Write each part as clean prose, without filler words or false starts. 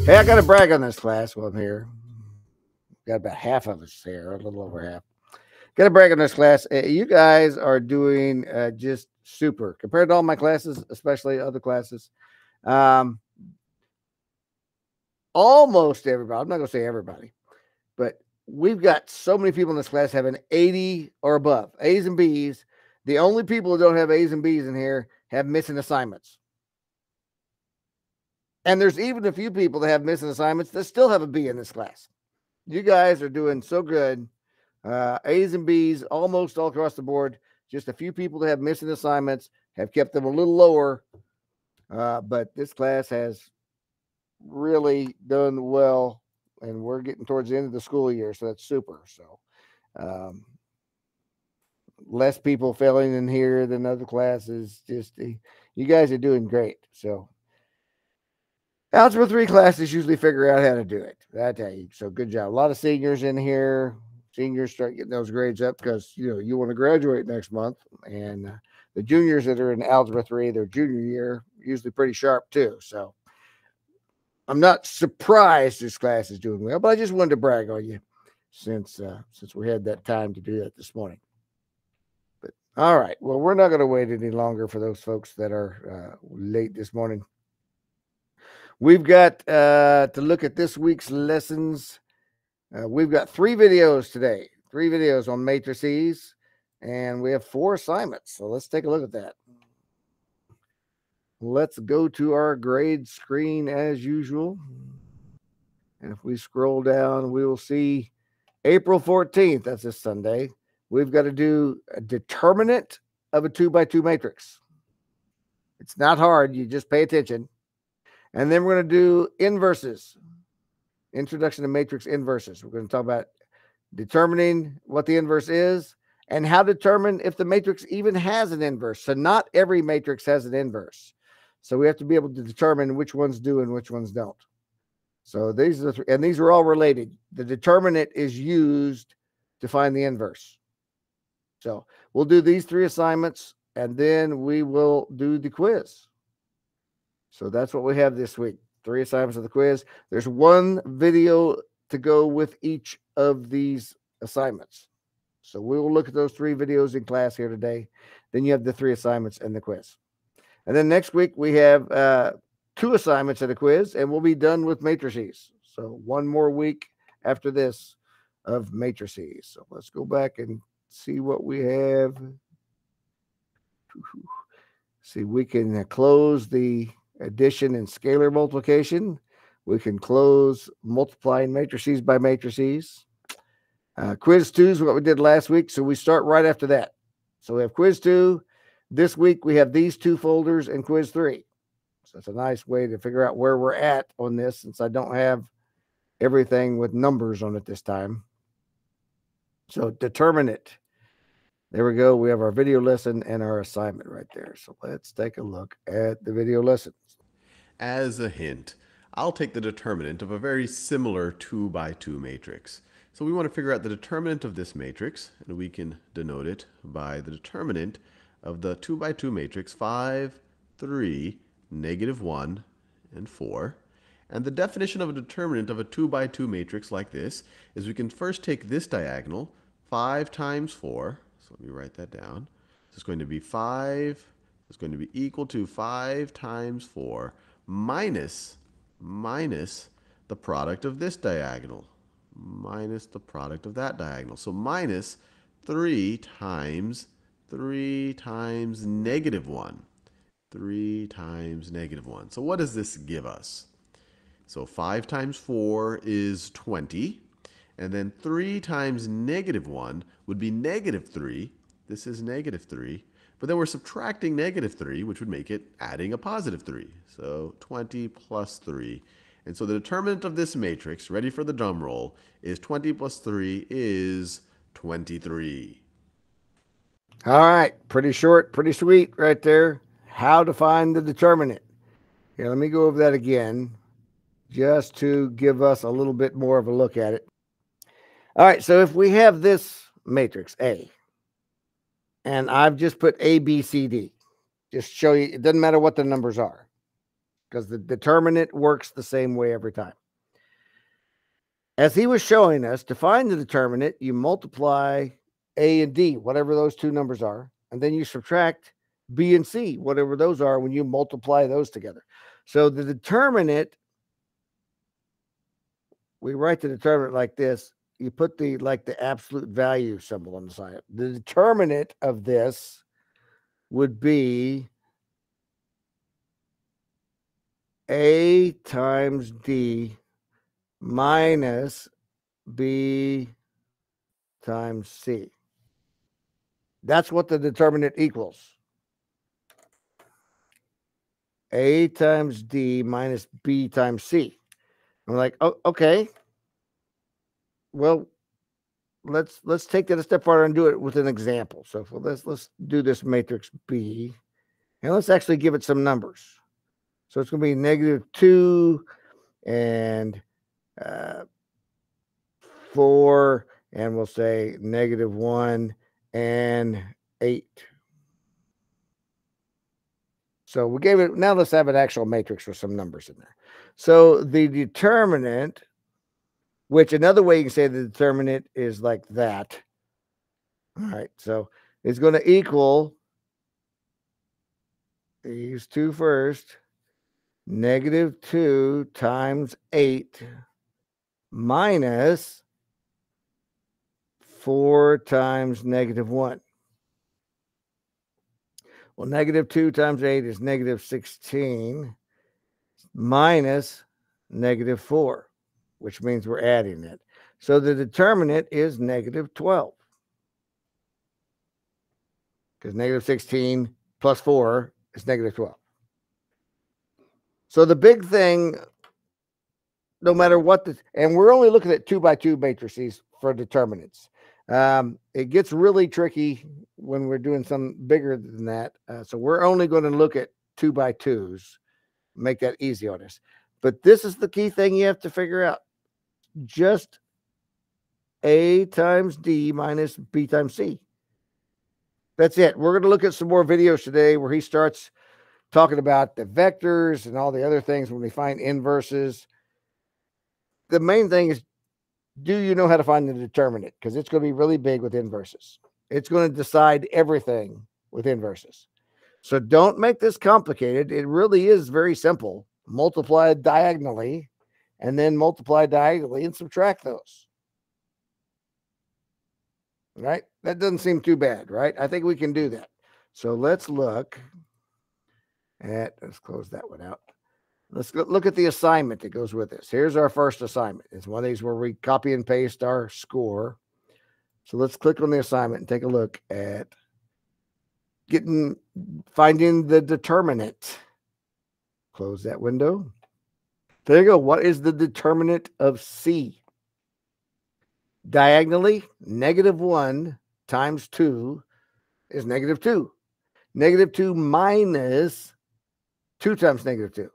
Hey, I got to brag on this class while I'm here. Got about half of us here, a little over half. Got to brag on this class. You guys are doing just super compared to all my classes, especially other classes. Um, Almost everybody. I'm not going to say everybody, but we've got so many people in this class having 80 or above, A's and B's. The only people who don't have A's and B's in here have missing assignments. And there's even a few people that have missing assignments that still have a B in this class. You guys are doing so good. A's and B's almost all across the board. Just a few people that have missing assignments have kept them a little lower. But this class has really done well, and we're getting towards the end of the school year, so that's super. So less people failing in here than other classes. Just you guys are doing great. So Algebra 3 classes usually figure out how to do it. I tell you. So good job. A lot of seniors in here. Seniors start getting those grades up because you want to graduate next month. And the juniors that are in Algebra 3, their junior year, usually pretty sharp too. So I'm not surprised this class is doing well, but I just wanted to brag on you since we had that time to do that this morning. But all right. Well, we're not going to wait any longer for those folks that are late this morning. We've got to look at this week's lessons. We've got 3 videos today, 3 videos on matrices, and we have 4 assignments. So let's take a look at that. Let's go to our grade screen as usual. And if we scroll down, we will see April 14th. That's this Sunday. We've got to do a determinant of a 2x2 matrix. It's not hard. You just pay attention. And then we're going to do inverses, introduction to matrix inverses. We're going to talk about determining what the inverse is and how to determine if the matrix even has an inverse. So not every matrix has an inverse. So we have to be able to determine which ones do and which ones don't. So these are and these are all related. The determinant is used to find the inverse. So we'll do these 3 assignments, and then we will do the quiz. So that's what we have this week. 3 assignments of the quiz. There's 1 video to go with each of these assignments. So we will look at those 3 videos in class here today. Then you have the 3 assignments and the quiz. And then next week we have 2 assignments and a quiz, and we'll be done with matrices. So 1 more week after this of matrices. So let's go back and see what we have. See, we can close the addition and scalar multiplication. We can close multiplying matrices by matrices. Quiz 2 is what we did last week, so we start right after that. So we have quiz 2. This week we have these 2 folders and quiz 3. So it's a nice way to figure out where we're at on this, since I don't have everything with numbers on it this time. So determine it. There we go. We have our video lesson and our assignment right there. So let's take a look at the video lessons. As a hint, I'll take the determinant of a very similar 2x2 matrix. So we want to figure out the determinant of this matrix, and we can denote it by the determinant of the 2x2 matrix 5, 3, -1, and 4. And the definition of a determinant of a 2x2 matrix like this is we can first take this diagonal, 5 times 4. So let me write that down. So it's going to be 5. It's going to be equal to 5 times 4 minus the product of this diagonal, minus the product of that diagonal. So minus 3 times -1. 3 times -1. So what does this give us? So 5 times 4 is 20. And then 3 times -1 would be -3. This is -3. But then we're subtracting -3, which would make it adding a +3. So 20 plus 3. And so the determinant of this matrix, ready for the drum roll, is 20 plus 3 is 23. All right. Pretty short, pretty sweet right there. How to find the determinant. Here, let me go over that again just to give us a little bit more of a look at it. All right. So if we have this matrix A, and I've just put A, B, C, D, just show you, it doesn't matter what the numbers are. because the determinant works the same way every time. As he was showing us, to find the determinant, you multiply A and D, whatever those two numbers are, and then you subtract B and C, whatever those are, when you multiply those together. So the determinant, we write the determinant like this. You put the absolute value symbol on the side. The determinant of this would be A times D minus B times C. That's what the determinant equals. A times D minus B times C. I'm like, oh, okay. Well, let's take that a step farther and do it with an example. So let's do this matrix B, and let's actually give it some numbers. So it's going to be -2 and 4, and we'll say -1 and 8. So we gave it, now let's have an actual matrix with some numbers in there. So the determinant, which another way you can say the determinant is like that. All right, so it's going to equal these two first, -2 times 8 minus 4 times -1. Well, -2 times 8 is -16 minus -4, which means we're adding it. So the determinant is -12. Because -16 plus 4 is -12. So the big thing, no matter what, and we're only looking at 2x2 matrices for determinants. It gets really tricky when we're doing some bigger than that. So we're only going to look at 2x2s, make that easy on us. But this is the key thing you have to figure out. Just A times D minus B times C. That's it. We're going to look at some more videos today where he starts talking about the vectors and all the other things when we find inverses. The main thing is, do you know how to find the determinant? Because it's going to be really big with inverses. It's going to decide everything with inverses. So don't make this complicated. It really is very simple. Multiply diagonally and then multiply diagonally and subtract those. Right? That doesn't seem too bad, right? I think we can do that. So let's look at, let's close that one out. Let's look at the assignment that goes with this. Here's our first assignment. It's one of these where we copy and paste our score. So let's click on the assignment and take a look at finding the determinant. Close that window. There you go. What is the determinant of C? Diagonally, -1 times 2 is -2. -2 minus 2 times -2.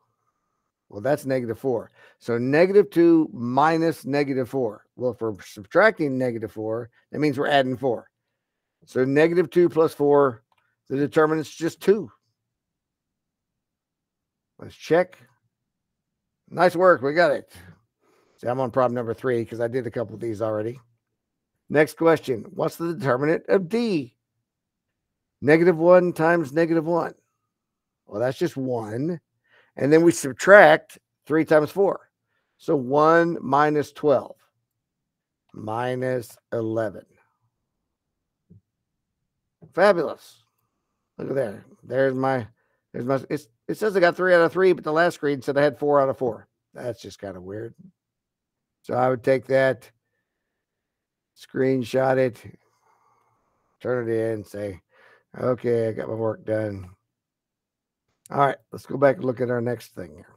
Well, that's -4. So -2 minus -4. Well, if we're subtracting -4, that means we're adding 4. So -2 plus 4, the determinant's just 2. Let's check. Nice work. We got it. See, I'm on problem number 3 because I did a couple of these already. Next question. What's the determinant of D? -1 times -1. Well, that's just 1. And then we subtract 3 times 4. So 1 minus 12 minus 11. Fabulous. Look at that. There's my, it says I got 3 out of 3, but the last screen said I had 4 out of 4. That's just kind of weird. So I would take that, screenshot it, turn it in, say, okay, I got my work done. All right, let's go back and look at our next thing here.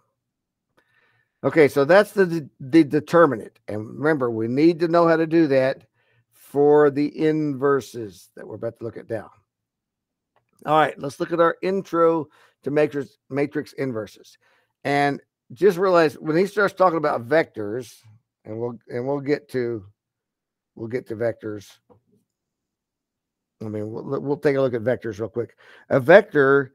Okay, so that's the determinant. And remember, we need to know how to do that for the inverses that we're about to look at now. All right, let's look at our intro to matrix inverses. And just realize when he starts talking about vectors, and we'll get to vectors. I mean, we'll take a look at vectors real quick. A vector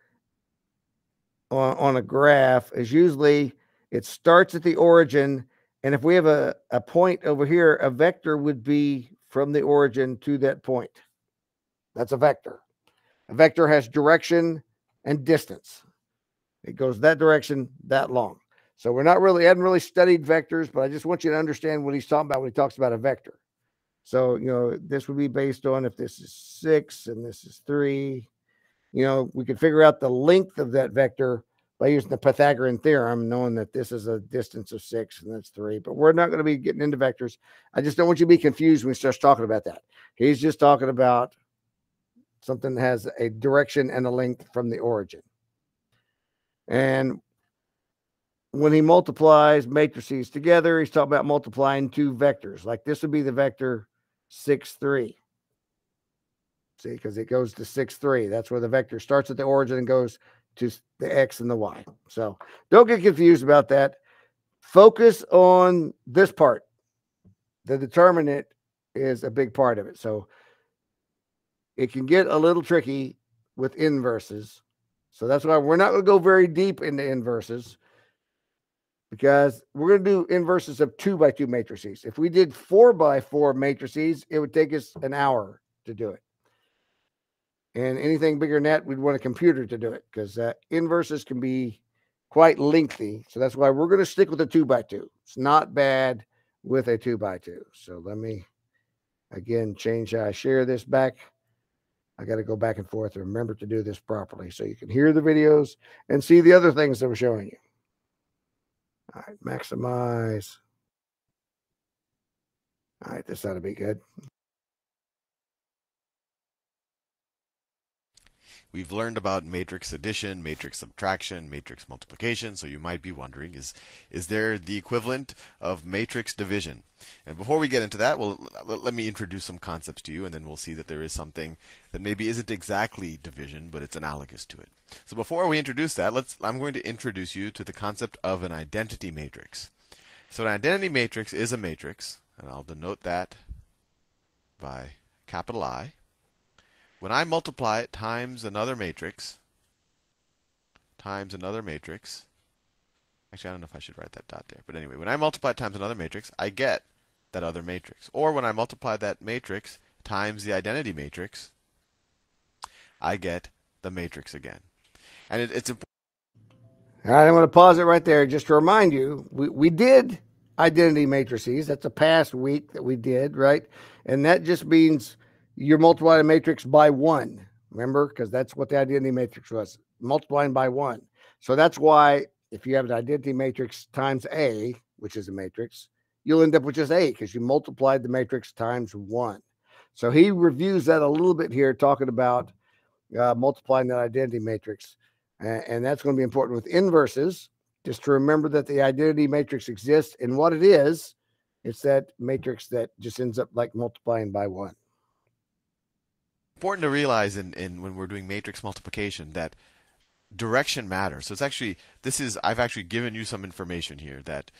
on a graph is usually it starts at the origin, and if we have a point over here, a vector would be from the origin to that point. That's a vector. A vector has direction and distance. It goes that direction that long. So we're not really, hadn't really studied vectors, but I just want you to understand what he's talking about when he talks about a vector. So, this would be based on if this is 6 and this is 3. We could figure out the length of that vector by using the Pythagorean theorem, knowing that this is a distance of 6 and that's 3. But we're not going to be getting into vectors. I just don't want you to be confused when he starts talking about that. He's just talking about something that has a direction and a length from the origin. And when he multiplies matrices together, he's talking about multiplying two vectors. Like this would be the vector 6, 3. See, because it goes to 6, 3. That's where the vector starts at the origin and goes to the X and the Y. So don't get confused about that. Focus on this part. The determinant is a big part of it. So it can get a little tricky with inverses. So that's why we're not going to go very deep into inverses, because we're going to do inverses of 2 by 2 matrices. If we did 4 by 4 matrices, it would take us an hour to do it. And anything bigger than that, we'd want a computer to do it, because inverses can be quite lengthy. So that's why we're going to stick with a 2 by 2. It's not bad with a 2 by 2. So let me, again, change how I share this back. I got to go back and forth and remember to do this properly so you can hear the videos and see the other things that we're showing you. All right, maximize. All right, this ought to be good. We've learned about matrix addition, matrix subtraction, matrix multiplication, so you might be wondering, is there the equivalent of matrix division? And before we get into that, well, let me introduce some concepts to you, and then we'll see that there is something that maybe isn't exactly division, but it's analogous to it. So before we introduce that, I'm going to introduce you to the concept of an identity matrix. So an identity matrix is a matrix, and I'll denote that by capital I. When I multiply it times another matrix, actually, I don't know if I should write that dot there. But anyway, when I multiply it times another matrix, I get that other matrix. Or when I multiply that matrix times the identity matrix, I get the matrix again. And it's important. All right, I'm going to pause it right there just to remind you, we did identity matrices. That's a past week that we did, right? And that just means you're multiplying a matrix by 1. Remember? Because that's what the identity matrix was, multiplying by 1. So that's why if you have an identity matrix times A, which is a matrix, you'll end up with just A because you multiplied the matrix times 1. So he reviews that a little bit here, talking about multiplying that identity matrix. And that's going to be important with inverses, just to remember that the identity matrix exists. And what it is, it's that matrix that just ends up like multiplying by 1. Important to realize when we're doing matrix multiplication that direction matters. So it's actually, I've actually given you some information here that,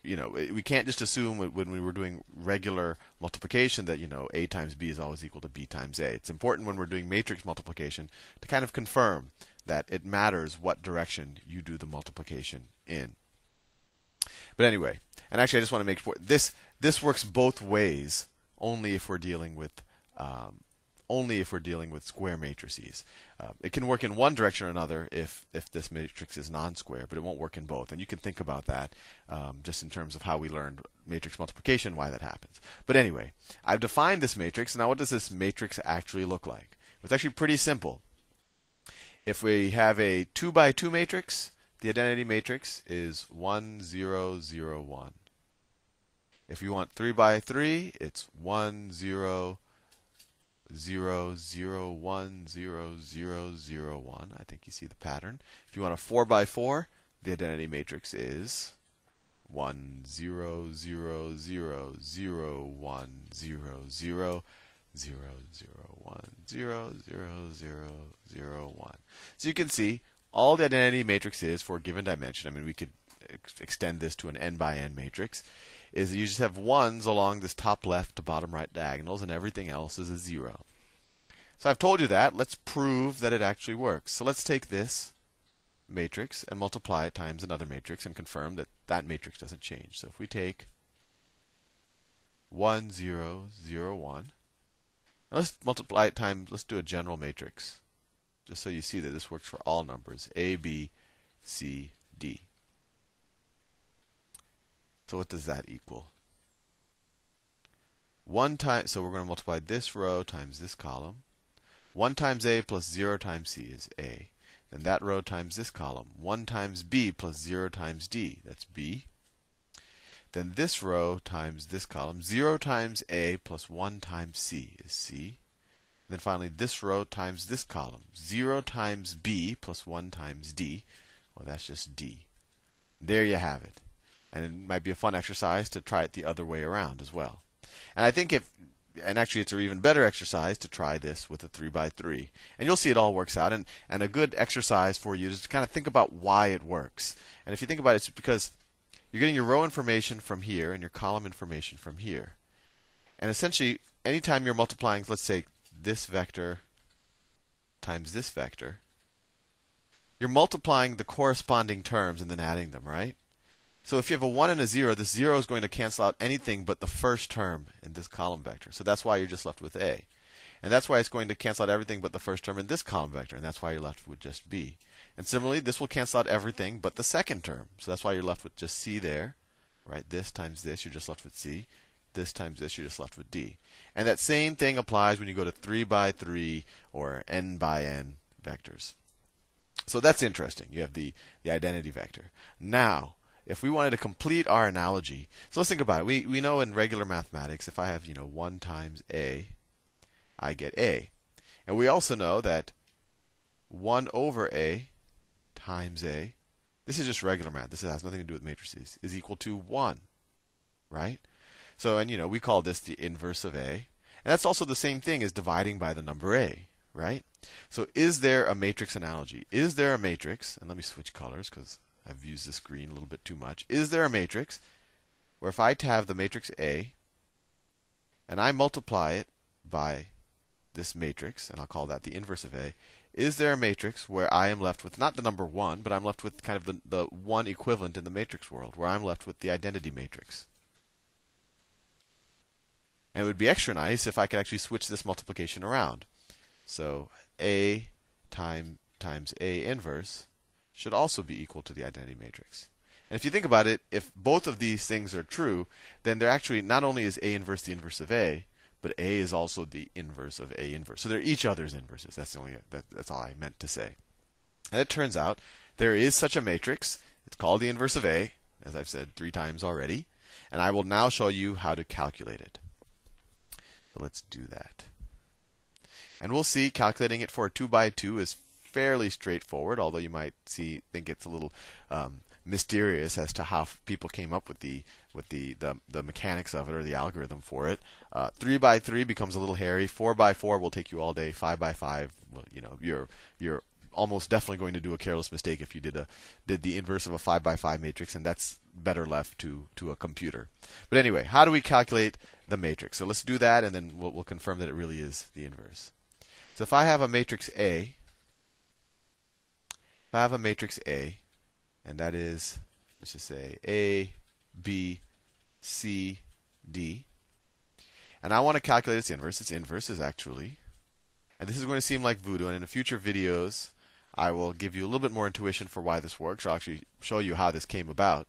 we can't just assume when we were doing regular multiplication that, A times B is always equal to B times A. It's important when we're doing matrix multiplication to kind of confirm that it matters what direction you do the multiplication in. But anyway, and actually I just want to make sure this works both ways, only if we're dealing with square matrices. It can work in one direction or another if this matrix is non-square, but it won't work in both. And you can think about that just in terms of how we learned matrix multiplication, why that happens. But anyway, I've defined this matrix. Now what does this matrix actually look like? It's actually pretty simple. If we have a 2 by 2 matrix, the identity matrix is 1, 0, 0, 1. If you want 3 by 3, it's 1, 0, 0, 0, 1, 0, 0, 0, 1. I think you see the pattern. If you want a 4 by 4, the identity matrix is 1, 0, 0, 0, 0, 1, 0, 0, 0, 0, 1, 0, 0, 0, 0, 1. So you can see all the identity matrix is for a given dimension. I mean, we could extend this to an n by n matrix. Is you just have 1s along this top left to bottom right diagonals, and everything else is a 0. So I've told you that. Let's prove that it actually works. So let's take this matrix and multiply it times another matrix and confirm that that matrix doesn't change. So if we take 1, 0, 0, 1, let's multiply it times, let's do a general matrix, just so you see that this works for all numbers, A, B, C, D. So what does that equal? 1 times, so we're going to multiply this row times this column. 1 times A plus 0 times C is A. Then that row times this column. 1 times B plus 0 times D, that's B. Then this row times this column. 0 times A plus 1 times C is C. Then finally this row times this column. 0 times B plus 1 times D, well, that's just D. There you have it. And it might be a fun exercise to try it the other way around as well. And I think and actually it's an even better exercise to try this with a 3x3. And you'll see it all works out. And a good exercise for you is to kind of think about why it works. And if you think about it, it's because you're getting your row information from here and your column information from here. And essentially, anytime you're multiplying, let's say, this vector times this vector, you're multiplying the corresponding terms and then adding them, right? So if you have a 1 and a 0, this 0 is going to cancel out anything but the first term in this column vector. So that's why you're just left with A. And that's why it's going to cancel out everything but the first term in this column vector. And that's why you're left with just B. And similarly, this will cancel out everything but the second term. So that's why you're left with just C there. Right? This times this, you're just left with C. This times this, you're just left with D. And that same thing applies when you go to 3x3 or n by n vectors. So that's interesting. You have the identity vector. Now, if we wanted to complete our analogy, so let's think about it. We know in regular mathematics, if I have 1 times A, I get A. And we also know that 1 over A times A, this is just regular math. This has nothing to do with matrices, is equal to 1. Right? So, and we call this the inverse of A. And that's also the same thing as dividing by the number A. Right? So is there a matrix analogy? Is there a matrix, and let me switch colors because I've used this green a little bit too much. Is there a matrix where if I have the matrix A and I multiply it by this matrix, and I'll call that the inverse of A, is there a matrix where I am left with not the number 1, but I'm left with kind of the 1 equivalent in the matrix world, where I'm left with the identity matrix? And it would be extra nice if I could actually switch this multiplication around. So A times A inverse should also be equal to the identity matrix. And if you think about it, if both of these things are true, then they're actually, not only is A inverse the inverse of A, but A is also the inverse of A inverse. So they're each other's inverses. That's all I meant to say. And it turns out there is such a matrix. It's called the inverse of A, as I've said 3 times already. And I will now show you how to calculate it. So let's do that. And we'll see calculating it for a 2x2 is fairly straightforward, although you might think it's a little mysterious as to how people came up with the mechanics of it or the algorithm for it. 3x3 becomes a little hairy. 4x4 will take you all day. 5x5, well, you're almost definitely going to do a careless mistake if you did the inverse of a 5x5 matrix, and that's better left to a computer. But anyway, how do we calculate the matrix? So let's do that, and then we'll confirm that it really is the inverse. So if I have a matrix A, and that is, let's just say A, B, C, D, and I want to calculate its inverse is actually, and this is going to seem like voodoo, and in future videos I will give you a little bit more intuition for why this works. I'll actually show you how this came about.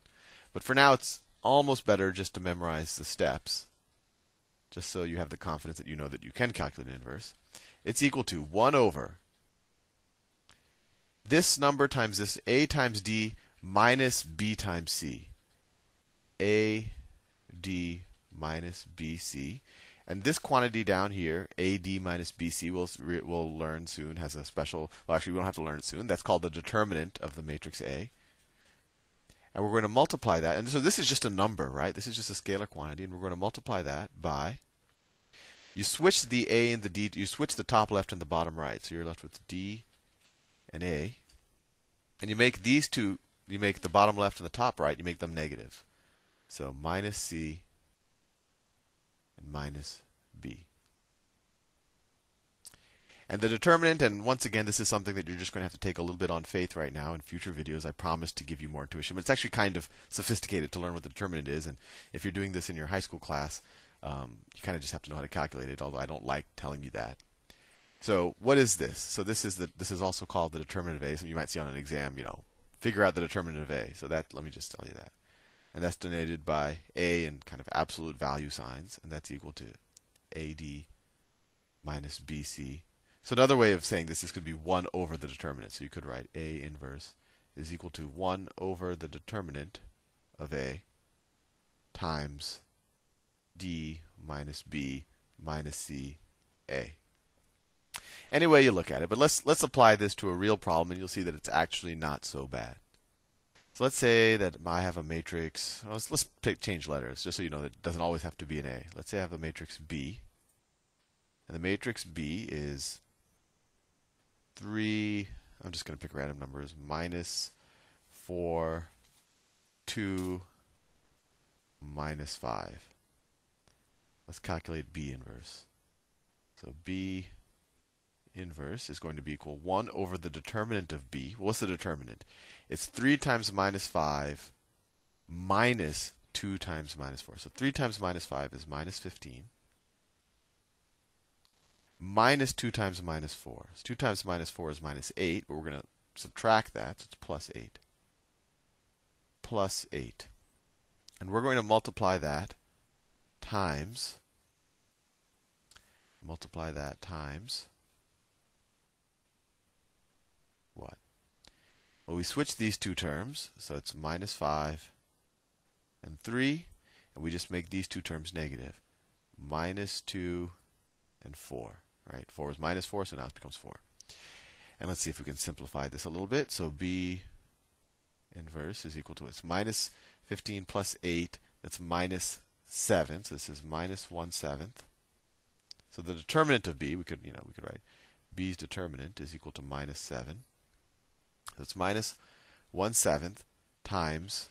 But for now, it's almost better just to memorize the steps, just so you have the confidence that you know that you can calculate an inverse. It's equal to 1 over this number times this A times D minus B times C. A, D minus BC. And this quantity down here, AD minus BC, we'll learn soon, has a special, well, actually, we don't have to learn it soon. That's called the determinant of the matrix A. And we're going to multiply that. And so this is just a number, right? This is just a scalar quantity. And we're going to multiply that by, you switch the A and the D, you switch the top left and the bottom right. So you're left with D and A. And you make these two, you make the bottom left and the top right, you make them negative. So minus C and minus B. And the determinant, and once again, this is something that you're just going to have to take a little bit on faith right now. In future videos, I promise to give you more intuition. But it's actually kind of sophisticated to learn what the determinant is. And if you're doing this in your high school class, you kind of just have to know how to calculate it, although I don't like telling you that. So what is this? So this is also called the determinant of A. So you might see on an exam, figure out the determinant of A. So that, let me just tell you that. And that's denoted by A and kind of absolute value signs. And that's equal to AD minus BC. So another way of saying this could be 1 over the determinant. So you could write A inverse is equal to 1 over the determinant of A times D minus B minus C A. Any way you look at it, but let's apply this to a real problem, and you'll see that it's actually not so bad. So let's say that I have a matrix. Let's change letters, just so you know that it doesn't always have to be an A. Let's say I have a matrix B, and the matrix B is 3. I'm just going to pick random numbers. Minus 4, 2, minus 5. Let's calculate B inverse. So B inverse is going to be equal 1 over the determinant of B. What's the determinant? It's 3 times minus 5 minus 2 times minus 4. So 3 times minus 5 is minus 15. Minus 2 times minus 4. So 2 times minus 4 is minus 8, but we're going to subtract that, so it's plus 8. Plus 8. And we're going to multiply that times what? Well, we switch these two terms, so it's minus 5 and 3, and we just make these two terms negative. Minus 2 and 4. Right? 4 is minus 4, so now it becomes 4. And let's see if we can simplify this a little bit. So B inverse is equal to, it's minus 15 plus 8, that's minus 7. So this is minus 1/7. So the determinant of B, we could write B's determinant is equal to minus 7. So it's minus 1/7 times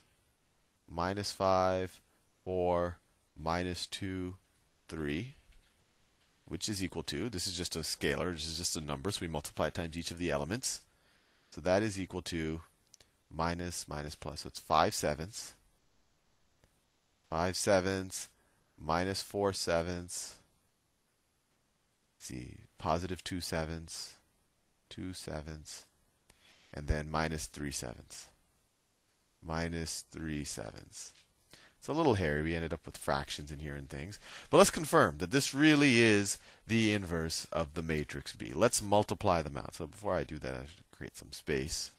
minus 5, 4, minus 2, 3, which is equal to, this is just a scalar, this is just a number, so we multiply it times each of the elements. So that is equal to minus, minus, plus. So it's 5/7. 5/7 minus 4/7. See, positive 2/7. 2/7. And then minus 3/7. Minus 3/7. It's a little hairy. We ended up with fractions in here and things. But let's confirm that this really is the inverse of the matrix B. Let's multiply them out. So before I do that, I should create some space.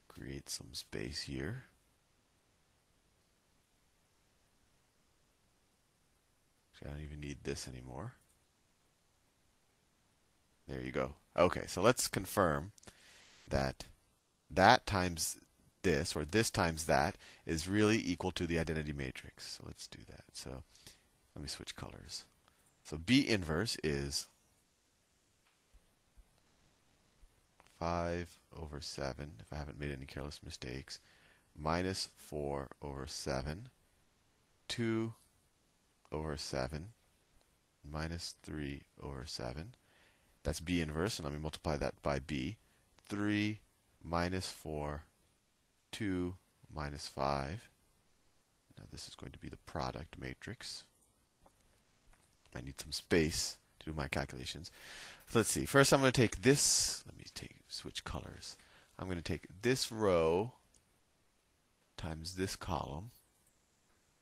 Create some space here. Actually, I don't even need this anymore. There you go. Okay, so let's confirm that that times this, or this times that, is really equal to the identity matrix. So let's do that. So let me switch colors. So B inverse is 5/7, if I haven't made any careless mistakes, minus 4/7, 2/7, minus 3/7. That's B inverse, and let me multiply that by B. 3 minus 4, 2 minus 5. Now this is going to be the product matrix. I need some space to do my calculations. So let's see. First I'm going to take this. Let me switch colors. I'm going to take this row times this column.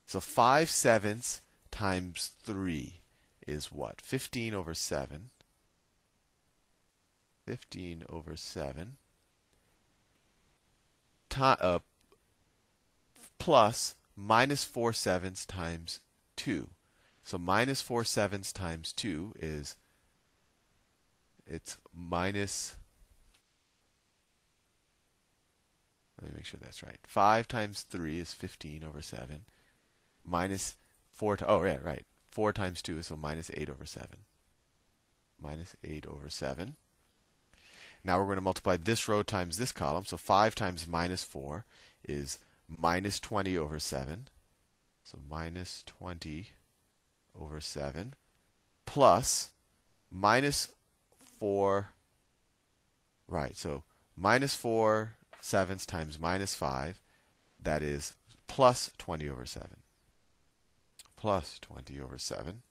So 5/7 times 3 is what? 15/7. 15/7 plus minus 4/7 times 2. So minus 4/7 times 2 is, it's minus, let me make sure that's right. 5 times 3 is 15/7. Minus 4, oh yeah, right. 4 times 2 is, so minus 8/7. Minus 8/7. Now we're going to multiply this row times this column. So 5 times minus 4 is minus 20/7. So minus 20/7 plus minus 4, right, so minus 4 sevenths times minus 5, that is plus 20 over 7. Plus 20 over 7.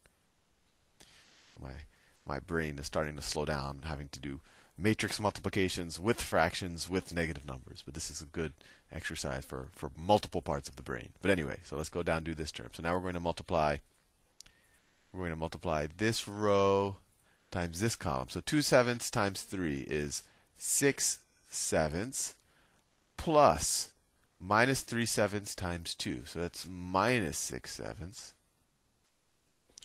My brain is starting to slow down, having to do matrix multiplications with fractions with negative numbers. But this is a good exercise for multiple parts of the brain. But anyway, so let's go down and do this term. So now we're going to multiply this row times this column. So 2 sevenths times 3 is 6 sevenths plus minus 3 sevenths times 2. So that's minus 6 sevenths.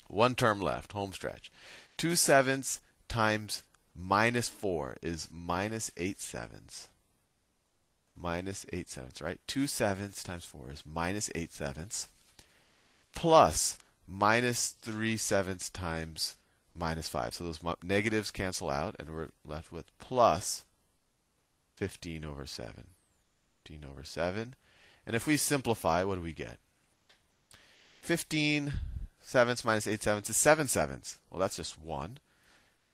One term left, home stretch. 2 sevenths times minus 4 is minus 8 sevenths. Minus 8 sevenths, right? 2 sevenths times 4 is minus 8 sevenths. Plus minus 3 sevenths times minus 5. So those negatives cancel out, and we're left with plus 15 over 7. 15 over 7. And if we simplify, what do we get? 15 sevenths minus 8 sevenths is 7 sevenths. Well, that's just 1.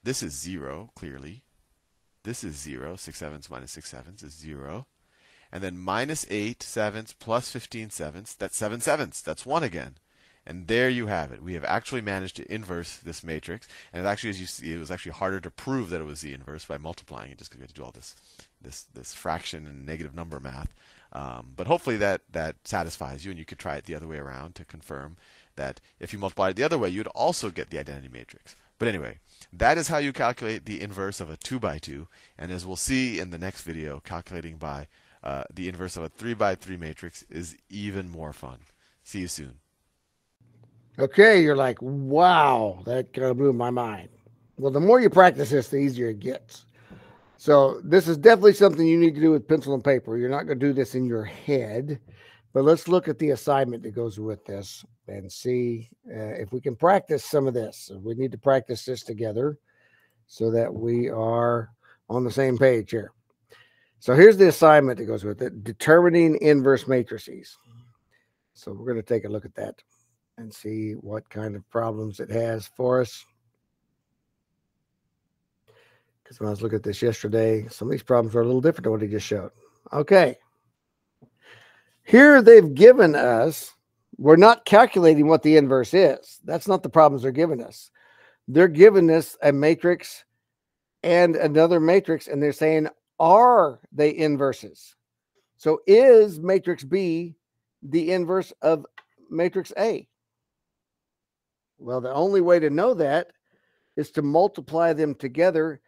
This is 0, clearly. This is 0. 6 sevenths minus 6 sevenths is 0. And then minus 8 sevenths plus 15 sevenths, that's 7 sevenths. That's 1 again. And there you have it. We have actually managed to inverse this matrix. And it actually, as you see, it was actually harder to prove that it was the inverse by multiplying it, just because we had to do all this fraction and negative number math. But hopefully that satisfies you, and you could try it the other way around to confirm that if you multiply it the other way, you'd also get the identity matrix. But anyway, that is how you calculate the inverse of a 2 by 2. And as we'll see in the next video, calculating by the inverse of a 3 by 3 matrix is even more fun. See you soon. Okay, you're like, wow, that kind of blew my mind. Well, the more you practice this, the easier it gets. So this is definitely something you need to do with pencil and paper. You're not going to do this in your head. But let's look at the assignment that goes with this and see if we can practice some of this. We need to practice this together so that we are on the same page here. So here's the assignment that goes with it, determining inverse matrices. So we're going to take a look at that and see what kind of problems it has for us. Because when I was looking at this yesterday, some of these problems are a little different than what he just showed. Okay. Here they've given us, we're not calculating what the inverse is. That's not the problems they're giving us. They're giving us a matrix and another matrix, and they're saying, are they inverses? So is matrix B the inverse of matrix A? Well, the only way to know that is to multiply them together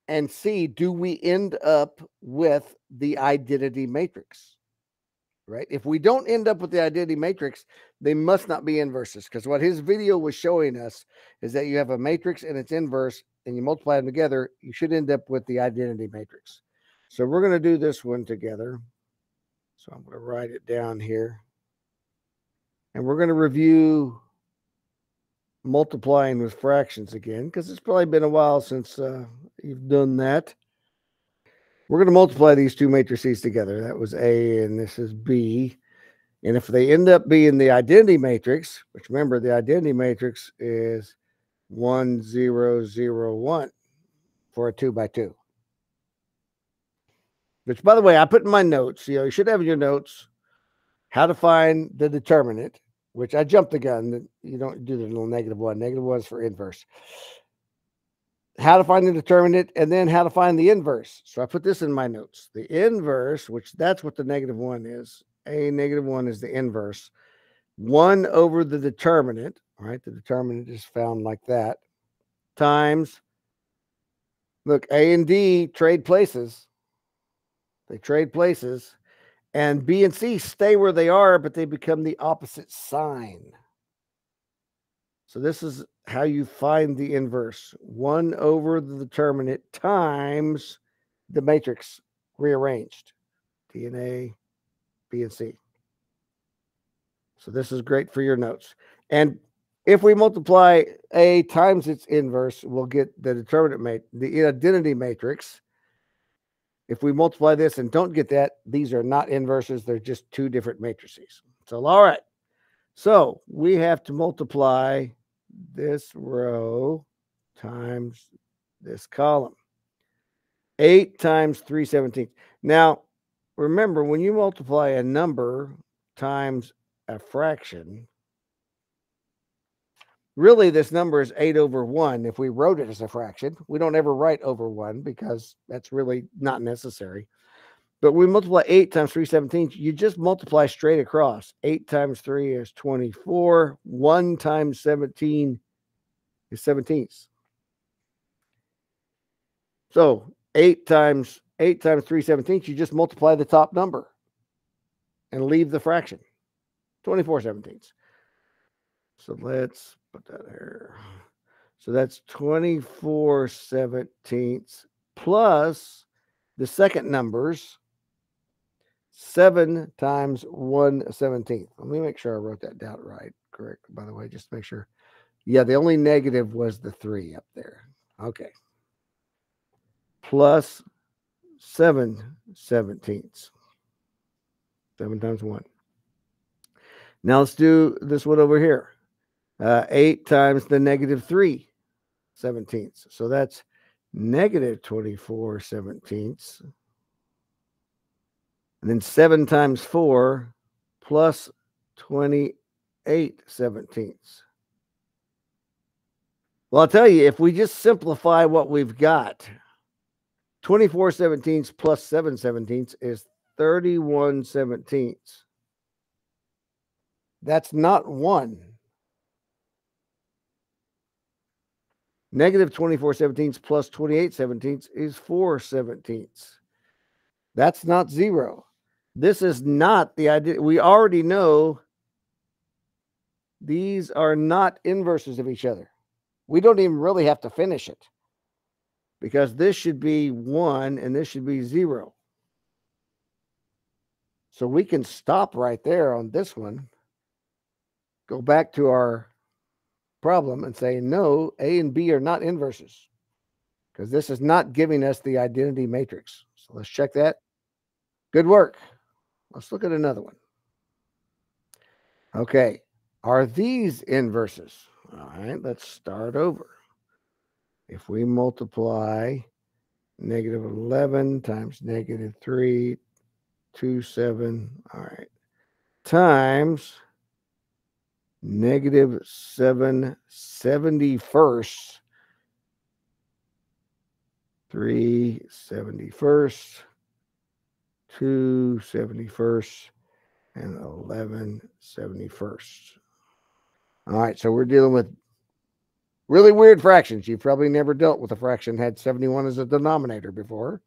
and see, do we end up with the identity matrix? Right? If we don't end up with the identity matrix, they must not be inverses, because what his video was showing us is that you have a matrix and its inverse, and you multiply them together, you should end up with the identity matrix. So we're going to do this one together. So I'm going to write it down here. And we're going to review multiplying with fractions again, because it's probably been a while since you've done that. We're going to multiply these two matrices together. That was A and this is B. And if they end up being the identity matrix, which remember the identity matrix is 1, 0, 0, 1 for a 2 by 2. Which, by the way, I put in my notes. You should have in your notes how to find the determinant, which I jumped the gun. You don't do the little -1. -1 is for inverse. How to find the determinant, and then how to find the inverse. So I put this in my notes. The inverse, which that's what the -1 is. A -1 is the inverse. 1 over the determinant, right? The determinant is found like that, times, look, A and D trade places. They trade places. And B and C stay where they are, but they become the opposite sign. So this is how you find the inverse. 1 over the determinant times the matrix rearranged. D and A, B and C. So this is great for your notes. And if we multiply A times its inverse, we'll get the determinant, the identity matrix. If we multiply this and don't get that, these are not inverses. They're just two different matrices. So, all right. So we have to multiply this row times this column. 8 times 3/17. Now, remember, when you multiply a number times a fraction, really this number is 8 over 1 if we wrote it as a fraction. We don't ever write over 1 because that's really not necessary. But we multiply 8 times 3/17. You just multiply straight across. 8 times 3 is 24. 1 times 17 is 17ths. So 8 times 3/17, you just multiply the top number and leave the fraction. 24/17. So let's put that here. So that's 24/17 plus the second numbers, 7 times 1/17. Let me make sure I wrote that down right. Correct, by the way, just to make sure. Yeah, the only negative was the 3 up there. Okay. Plus 7/17. 7 times 1. Now let's do this one over here. 8 times the negative 3/17. So that's negative 24/17. And then 7 times 4 plus 28/17. Well, I'll tell you, if we just simplify what we've got, 24/17 plus 7/17 is 31/17. That's not 1. Negative 24/17 plus 28/17 is 4/17. That's not 0. This is not the idea. We already know these are not inverses of each other. We don't even really have to finish it because this should be 1 and this should be 0. So we can stop right there on this one, go back to our problem and say, no, A and B are not inverses because this is not giving us the identity matrix. So let's check that. Good work. Let's look at another one. Okay. Are these inverses? All right, let's start over. If we multiply negative 11 times negative 3, 2, 7, all right, times negative 7/71, 3/71, 2/71, and 11/71. All right, so we're dealing with really weird fractions. You've probably never dealt with a fraction that had 71 as a denominator before,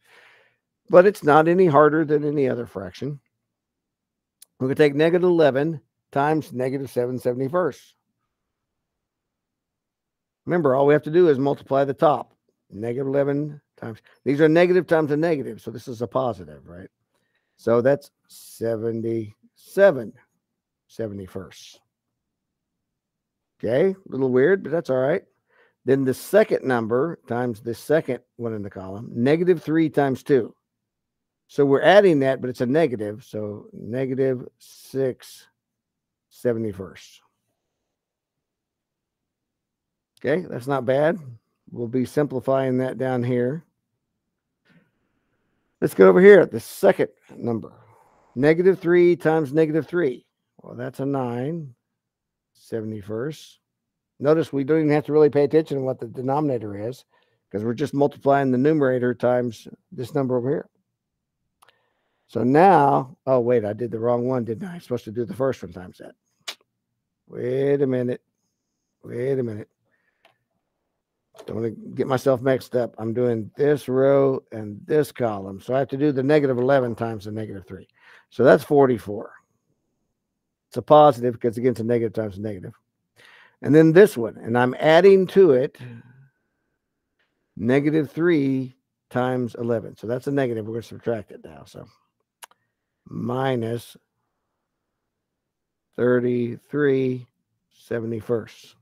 but it's not any harder than any other fraction. We're going to take negative 11 times negative 7/71. Remember, all we have to do is multiply the top. Negative 11 times. These are negative times a negative, so this is a positive, right? So that's 77/71. Okay, a little weird, but that's all right. Then the second number times the second one in the column, negative 3 times 2. So we're adding that, but it's a negative. So negative 6/71. Okay, that's not bad. We'll be simplifying that down here. Let's go over here. The second number, negative 3 times negative 3. Well, that's a 9/71. Notice we don't even have to really pay attention to what the denominator is because we're just multiplying the numerator times this number over here. So now, oh, wait, I did the wrong one, didn't I? I'm supposed to do the first one times that. Wait a minute. Don't want to get myself mixed up. I'm doing this row and this column. So I have to do the negative 11 times the negative 3. So that's 44. It's a positive because, again, it's a negative times a negative. And then this one, and I'm adding to it negative 3 times 11. So that's a negative. We're going to subtract it now. So minus 33/71.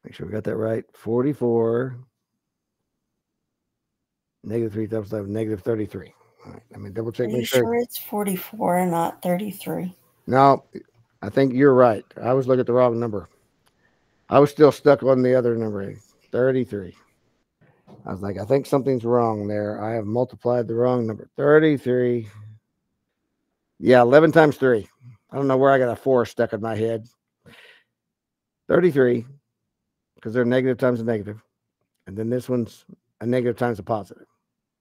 Make sure we got that right. 44. Negative 3 times 11, negative 33. All right, let me double check. Are you sure it's 44 and not 33? No, I think you're right. I was looking at the wrong number. I was still stuck on the other number, 33. I was like, I think something's wrong there. I have multiplied the wrong number. 33. Yeah, 11 times 3. I don't know where I got a 4 stuck in my head. 33, because they're negative times a negative. And then this one's a negative times a positive.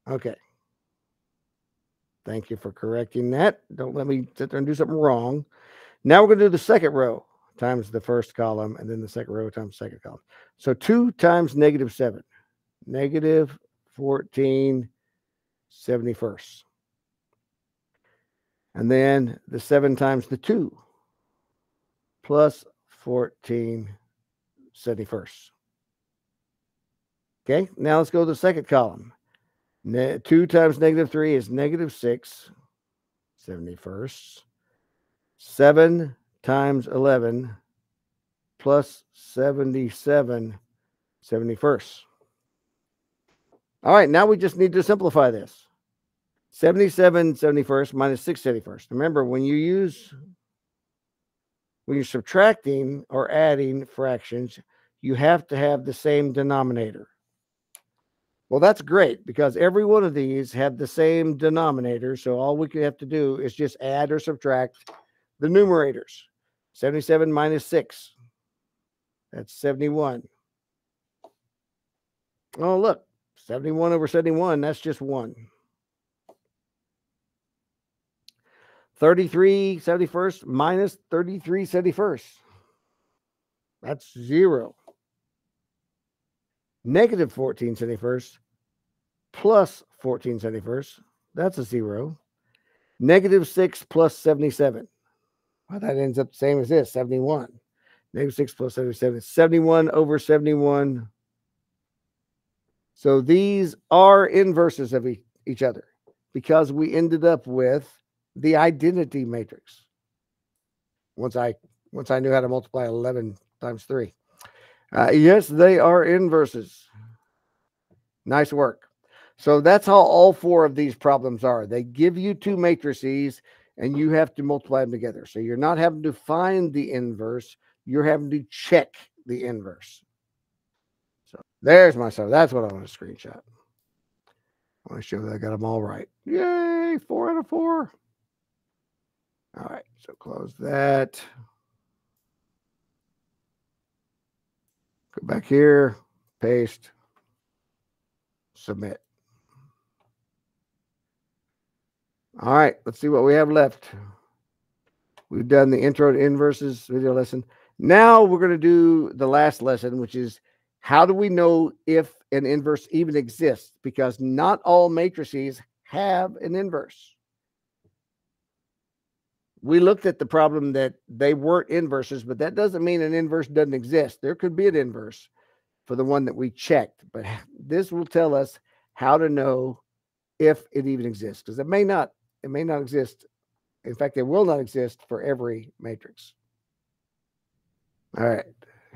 Okay. Thank you for correcting that. Don't let me sit there and do something wrong. Now we're going to do the second row times the first column, and then the second row times the second column. So 2 times negative 7. Negative 14 71st. And then the 7 times the 2 plus 14 71st. Okay, now let's go to the second column. 2 times negative 3 is negative 6 71st. 7 times 11 plus 77 71st. All right, now we just need to simplify this. 77 71st minus 6 71st. Remember, when you're subtracting or adding fractions, you have to have the same denominator. Well, that's great because every one of these have the same denominator. So all we have to do is just add or subtract the numerators. 77 minus 6. That's 71. Oh, look. 71 over 71. That's just 1. 33 71st minus 33 71st. That's 0. Negative 14 71st plus 14 71st. That's a 0. Negative 6 plus 77. Well, that ends up the same as this, 71. Negative 6 plus 77. 71 over 71. So these are inverses of each other because we ended up with the identity matrix. Once I knew how to multiply 11 times 3. Yes, they are inverses. Nice work. So that's how all 4 of these problems are. They give you 2 matrices and you have to multiply them together. So you're not having to find the inverse. You're having to check the inverse. So there's my stuff. That's what I want to screenshot. I want to show that I got them all right. Yay, 4 out of 4. All right, so close that. Go back here, paste, submit. All right, let's see what we have left. We've done the intro to inverses video lesson. Now we're going to do the last lesson, which is how do we know if an inverse even exists? Because not all matrices have an inverse. We looked at the problem that they weren't inverses, but that doesn't mean an inverse doesn't exist. There could be an inverse for the one that we checked, but this will tell us how to know if it even exists, because it may not exist. In fact, it will not exist for every matrix. All right,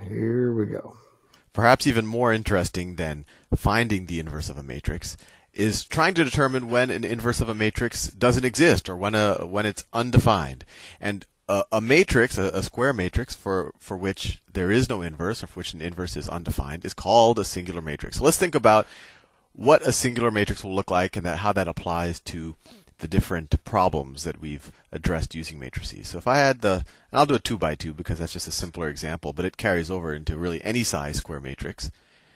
here we go. Perhaps even more interesting than finding the inverse of a matrix is trying to determine when an inverse of a matrix doesn't exist or when it's undefined. And a matrix, a square matrix for which there is no inverse or for which an inverse is undefined is called a singular matrix. So let's think about what a singular matrix will look like and how that applies to the different problems that we've addressed using matrices. So if I had and I'll do a 2 by 2 because that's just a simpler example, but it carries over into really any size square matrix.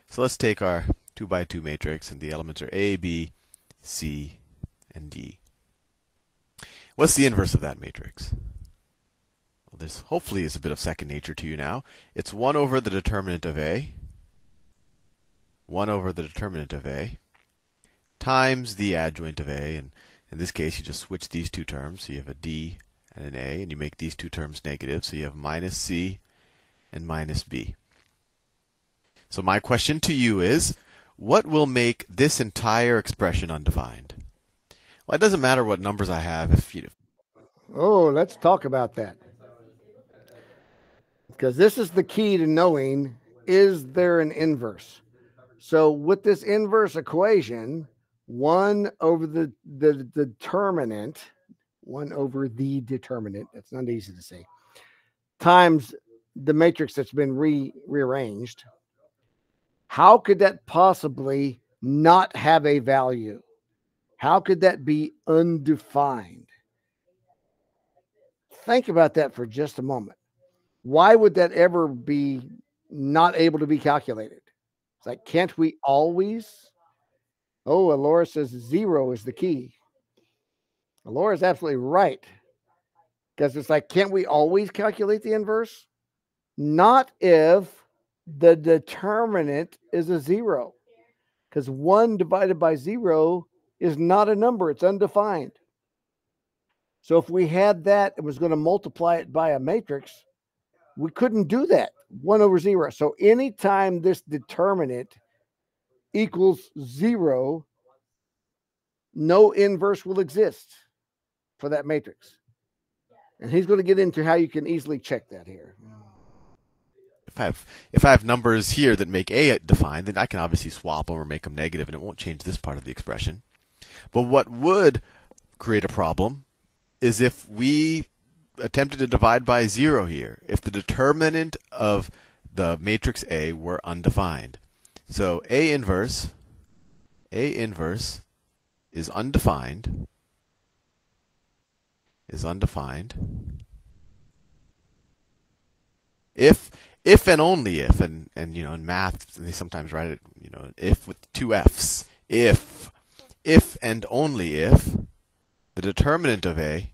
So let's take our 2 by 2 matrix, and the elements are A, B, C, and D. What's the inverse of that matrix? Well, this hopefully is a bit of second nature to you now. It's 1 over the determinant of A, 1 over the determinant of A, times the adjoint of A, and in this case you just switch these two terms, so you have a D and an A, and you make these two terms negative, so you have minus C and minus B. So my question to you is, what will make this entire expression undefined? Well, it doesn't matter what numbers I have. Oh, let's talk about that. Because this is the key to knowing, is there an inverse? So with this inverse equation, 1 over the determinant, 1 over the determinant, that's not easy to say, times the matrix that's been rearranged, how could that possibly not have a value? How could that be undefined? Think about that for just a moment. Why would that ever be not able to be calculated? It's like, can't we always? Oh, Alora says 0 is the key. Alora's absolutely right. Because it's like, can't we always calculate the inverse? Not if the determinant is a 0. Because 1 divided by 0 is not a number, it's undefined. So if we had that and was going to multiply it by a matrix, we couldn't do that. 1 over 0. So anytime this determinant equals 0, no inverse will exist for that matrix. And he's going to get into how you can easily check that here. If I have numbers here that make A defined, then I can obviously swap them or make them negative, and it won't change this part of the expression. But what would create a problem is if we attempted to divide by 0 here, if the determinant of the matrix A were undefined. So A inverse is undefined, if and only if, and you know, in math they sometimes write it, you know, if with 2 F's, if and only if the determinant of A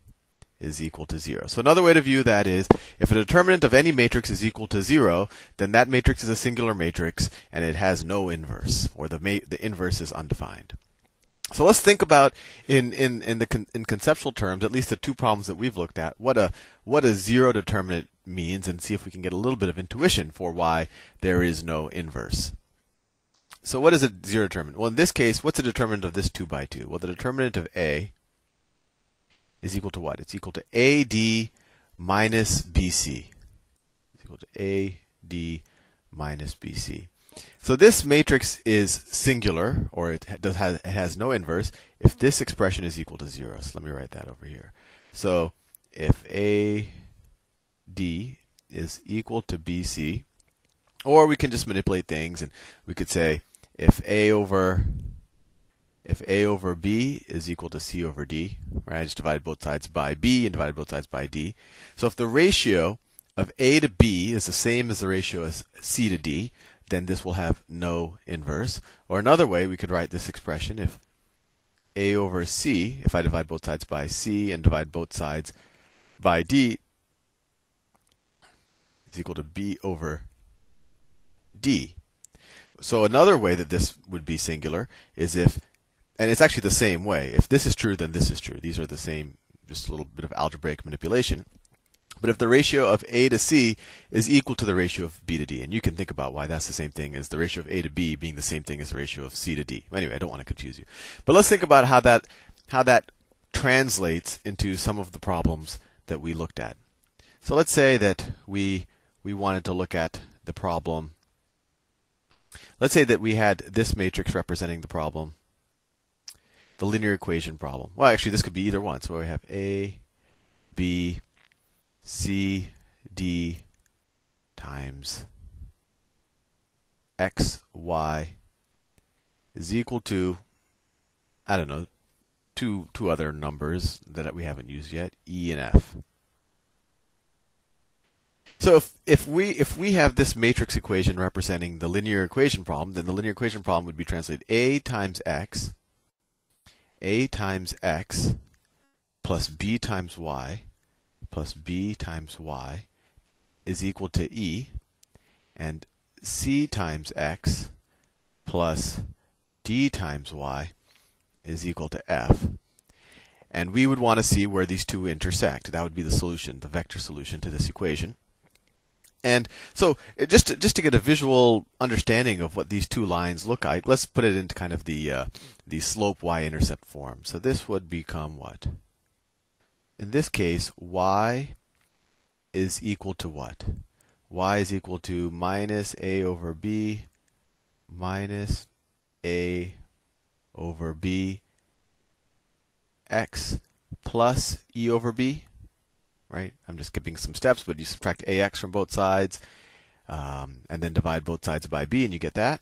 is equal to 0. So another way to view that is, if a determinant of any matrix is equal to 0, then that matrix is a singular matrix and it has no inverse, or the inverse is undefined. So let's think about in conceptual terms, at least the 2 problems that we've looked at, what a 0 determinant means, and see if we can get a little bit of intuition for why there is no inverse. So what is a 0 determinant? Well, in this case, what's the determinant of this 2 by 2? Well, the determinant of A is equal to what? It's equal to AD minus BC. It's equal to AD minus BC. So this matrix is singular, or it has no inverse, if this expression is equal to 0. So let me write that over here. So if AD is equal to BC, or we can just manipulate things, and we could say if A over B is equal to C over D, right? I just divided both sides by B and divided both sides by D. So if the ratio of A to B is the same as the ratio of C to D, then this will have no inverse. Or another way, we could write this expression, if A over C, if I divide both sides by C and divide both sides by D, is equal to B over D. So another way that this would be singular is if, and it's actually the same way, if this is true, then this is true. These are the same, just a little bit of algebraic manipulation. But if the ratio of A to C is equal to the ratio of B to D, and you can think about why that's the same thing as the ratio of A to B being the same thing as the ratio of C to D. Anyway, I don't want to confuse you. But let's think about how that translates into some of the problems that we looked at. So let's say that we wanted to look at the problem. Let's say that we had this matrix representing the problem, the linear equation problem. Well, actually, this could be either one. So we have A, B, C, D times X, Y is equal to, I don't know, two other numbers that we haven't used yet, E and F. So if we have this matrix equation representing the linear equation problem, then the linear equation problem would be translated A times X plus B times Y plus B times Y is equal to E, and C times X plus D times Y is equal to F. And we would want to see where these two intersect. That would be the solution, the vector solution to this equation. And so just to get a visual understanding of what these two lines look like, let's put it into kind of the slope y-intercept form. So this would become what? In this case, y is equal to what? Y is equal to minus a over b minus a over b x plus e over b. right? I'm just skipping some steps, but you subtract ax from both sides, and then divide both sides by b, and you get that.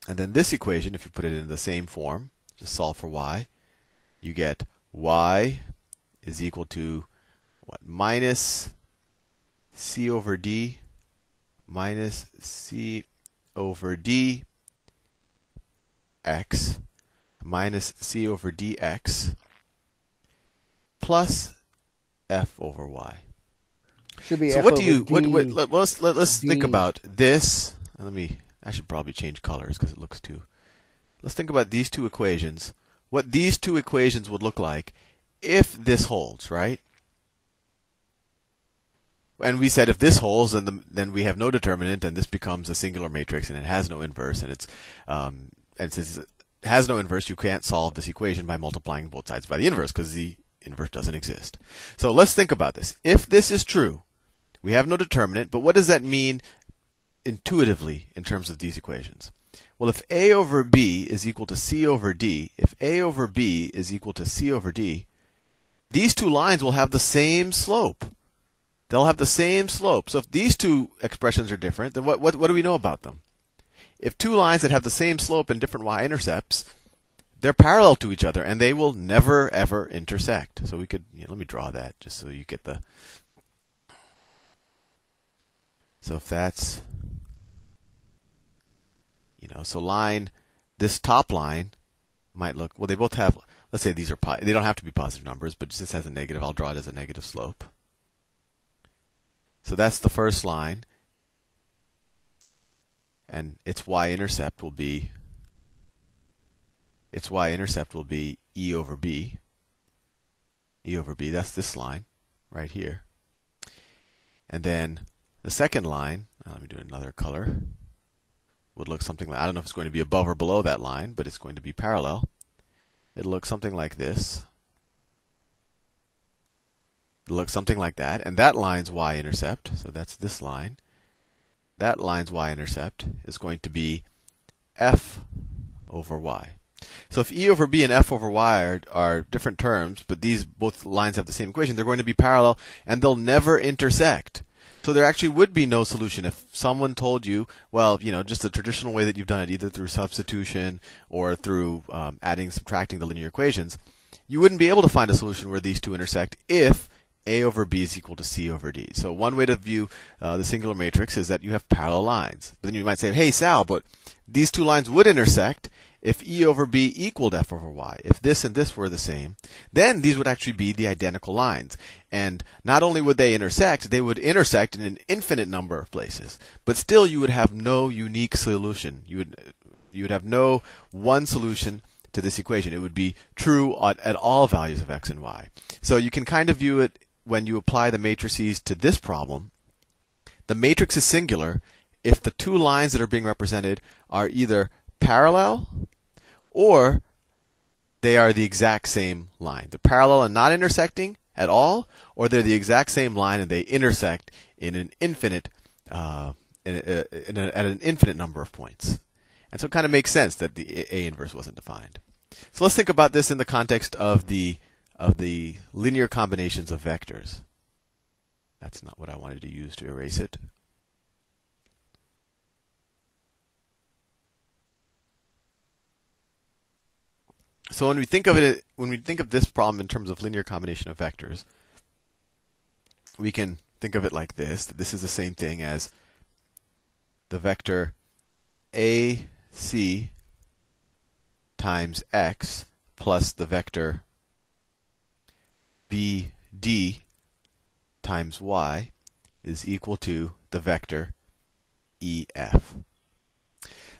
And then this equation, if you put it in the same form, just solve for y, you get y is equal to what? Minus c over d minus c over d x minus c over dx plus f over y. Should be So F what over do you? D. Let's think D. about this. I should probably change colors because it looks too. Let's think about these two equations. What these two equations would look like if this holds, right? And we said if this holds, then we have no determinant, and this becomes a singular matrix, and it has no inverse, and since it has no inverse, you can't solve this equation by multiplying both sides by the inverse because the inverse doesn't exist. So let's think about this. If this is true, we have no determinant, but what does that mean intuitively in terms of these equations? Well, if a over b is equal to c over d, if a over b is equal to c over d, these two lines will have the same slope. They'll have the same slope. So if these two expressions are different, then what do we know about them? If two lines that have the same slope and different y-intercepts, they're parallel to each other, and they will never, ever intersect. So we could, let me draw that just so you get the... So if that's, so this top line might look, well, they both have, let's say these are, they don't have to be positive numbers, but this has a negative. I'll draw it as a negative slope. So that's the first line, and its y-intercept will be e over b. E over b, that's this line right here. And then the second line, let me do another color, would look something like, I don't know if it's going to be above or below that line, but it's going to be parallel. It'll look something like this. It'll look something like that, and that line's y-intercept, so that's this line. That line's y-intercept is going to be f over y. So if e over b and f over y are different terms, but these both lines have the same equation, they're going to be parallel, and they'll never intersect. So there actually would be no solution if someone told you, well, just the traditional way that you've done it, either through substitution or through adding, subtracting the linear equations, you wouldn't be able to find a solution where these two intersect if a over b is equal to c over d. So one way to view the singular matrix is that you have parallel lines. But then you might say, hey, Sal, but these two lines would intersect if e over b equaled f over y. If this and this were the same, then these would actually be the identical lines. And not only would they intersect in an infinite number of places, but still you would have no unique solution. You would have no one solution to this equation. It would be true at all values of x and y. So you can kind of view it when you apply the matrices to this problem. The matrix is singular if the two lines that are being represented are either parallel or they are the exact same line. They're parallel and not intersecting at all, or they're the exact same line and they intersect in an infinite at an infinite number of points. And so it kind of makes sense that the A inverse wasn't defined. So let's think about this in the context of the linear combinations of vectors. That's not what I wanted to use to erase it. So when we think of this problem in terms of linear combination of vectors, we can think of it like this. This is the same thing as the vector AC times x plus the vector BD times y is equal to the vector EF.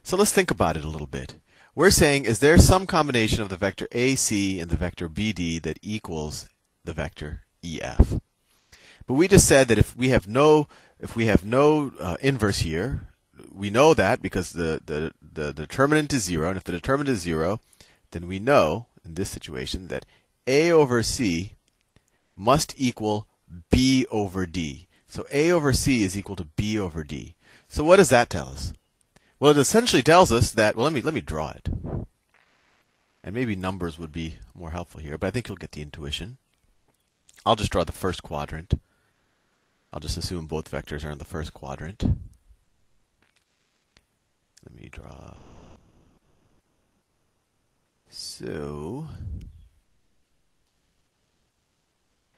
So let's think about it a little bit. We're saying, is there some combination of the vector AC and the vector BD that equals the vector EF? But we just said that if we have no inverse here, we know that because the determinant is 0, and if the determinant is 0, then we know in this situation that A over C must equal B over D. So A over C is equal to B over D. So what does that tell us? Well, it essentially tells us that, well, let me draw it. And maybe numbers would be more helpful here, but I think you'll get the intuition. I'll just draw the first quadrant. I'll just assume both vectors are in the first quadrant. Let me draw. So